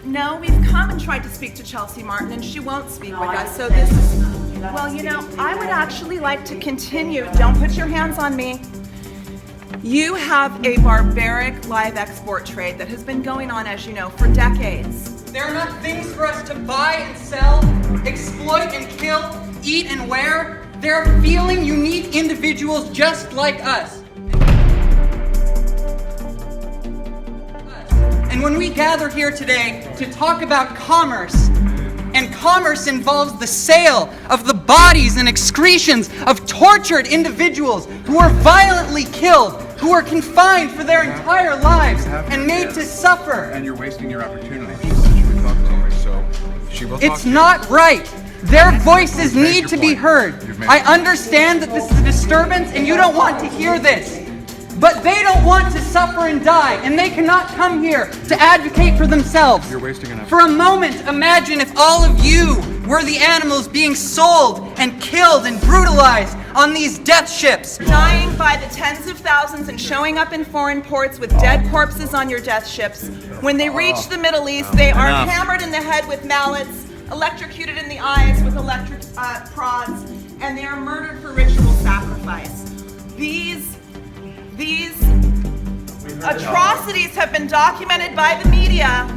No, we've come and tried to speak to Chelsea Martin, and she won't speak with us. So this is, well, you know, I would actually like to continue. Don't put your hands on me. You have a barbaric live export trade that has been going on, as you know, for decades. There are not things for us to buy and sell, exploit and kill, eat and wear. They're feeling unique individuals just like us. And when we gather here today to talk about commerce, and commerce involves the sale of the bodies and excretions of tortured individuals who are violently killed, who are confined for their entire lives and made to suffer. And you're wasting your opportunity. She said she would talk to me, so she will talk to you. It's not right. Their voices need to be heard. I understand that this is a disturbance and you don't want to hear this. But they don't want to suffer and die, and they cannot come here to advocate for themselves. You're wasting enough. For a moment, imagine if all of you were the animals being sold and killed and brutalized on these death ships. Dying by the tens of thousands and showing up in foreign ports with dead corpses on your death ships. When they reach the Middle East, they are hammered in the head with mallets, electrocuted in the eyes with electric prods, and they are murdered for ritual sacrifice. These atrocities have been documented by the media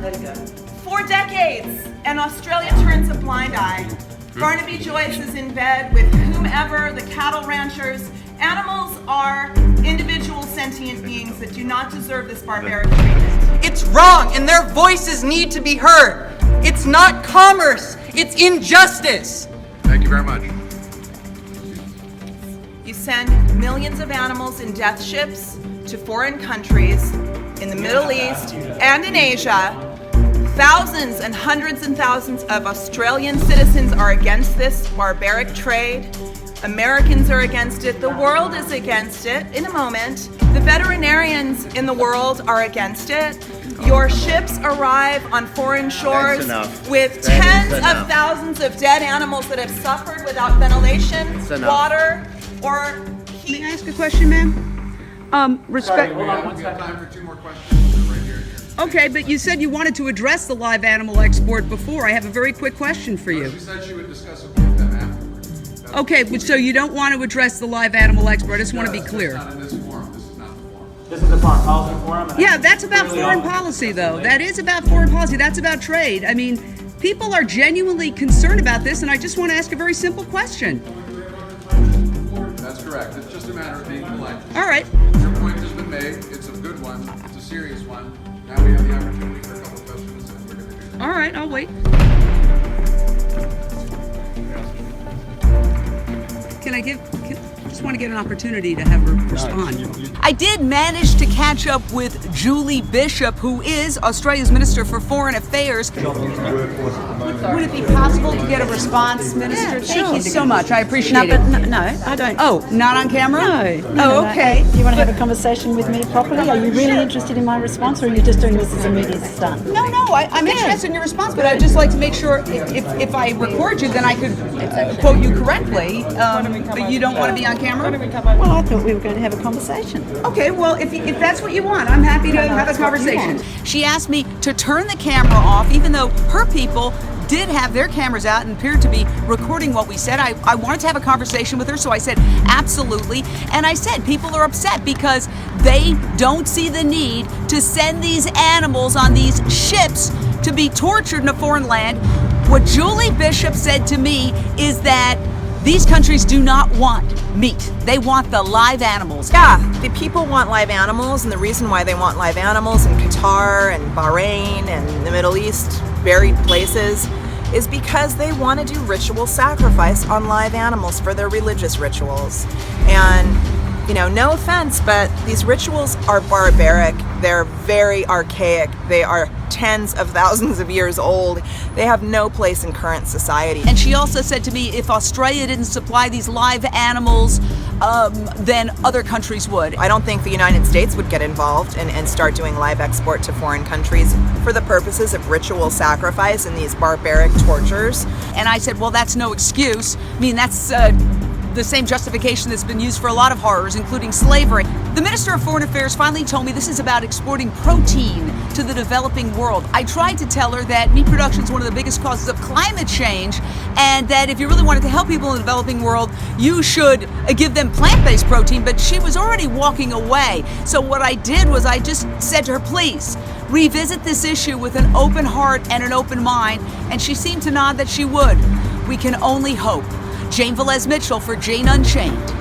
for decades, and Australia turns a blind eye. Barnaby Joyce is in bed with whomever, the cattle ranchers. Animals are individual sentient beings that do not deserve this barbaric treatment. It's wrong, and their voices need to be heard. It's not commerce, it's injustice. Thank you very much. You send millions of animals in death ships to foreign countries in the Middle East and in Asia. Thousands and hundreds and thousands of Australian citizens are against this barbaric trade. Americans are against it. The world is against it. In a moment, the veterinarians in the world are against it. Your ships arrive on foreign shores with tens of thousands of dead animals that have suffered without ventilation, water, or heat. May I ask a question, ma'am? Respect. We have time for 2 more questions. Right here. Okay, but you said you wanted to address the live animal export before. I have a very quick question for you. She said she would discuss it with them afterwards. Okay, so you don't want to address the live animal export. I just want to be clear. Not in this forum. This is not the forum. This is a foreign policy forum. Yeah, that's about foreign policy, though. That is about foreign policy. That's about trade. I mean, people are genuinely concerned about this, and I just want to ask a very simple question. That's correct. It's just a matter of being polite. All right. Your point has been made. It's a good one. It's a serious one. Now we have the opportunity for a couple of questions, and we're going to do that. All right, I'll wait. I just want to get an opportunity to have her respond. I did manage to catch up with Julie Bishop, who is Australia's Minister for Foreign Affairs. Would it be possible to get a response, Minister? Thank you so much. I appreciate it. No, I don't. Oh, not on camera? No. Okay. Do you want to have a conversation with me properly? Are you really interested in my response, or are you just doing this as a media stunt? No, I'm interested in your response, but I'd just like to make sure if I record you, then I could quote you correctly. But you don't want to be on camera? Well, I thought we were going to have a conversation. Okay, well, if that's what you want, I'm happy to have a conversation. She asked me to turn the camera off, even though her people did have their cameras out and appeared to be recording what we said. I wanted to have a conversation with her, so I said, absolutely. And I said, people are upset because they don't see the need to send these animals on these ships to be tortured in a foreign land. What Julie Bishop said to me is that these countries do not want meat. They want the live animals. Yeah, the people want live animals, and the reason why they want live animals in Qatar and Bahrain and the Middle East, buried places, is because they want to do ritual sacrifice on live animals for their religious rituals. And, you know, no offense, but these rituals are barbaric. They're very archaic. They are tens of thousands of years old. They have no place in current society. And she also said to me, if Australia didn't supply these live animals, then other countries would. I don't think the United States would get involved and start doing live export to foreign countries for the purposes of ritual sacrifice and these barbaric tortures. And I said, well, that's no excuse. I mean, that's the same justification that's been used for a lot of horrors, including slavery. The Minister of Foreign Affairs finally told me this is about exporting protein to the developing world. I tried to tell her that meat production is one of the biggest causes of climate change, and that if you really wanted to help people in the developing world, you should give them plant-based protein, but she was already walking away. So what I did was I just said to her, please, revisit this issue with an open heart and an open mind, and she seemed to nod that she would. We can only hope. Jane Velez Mitchell for Jane Unchained.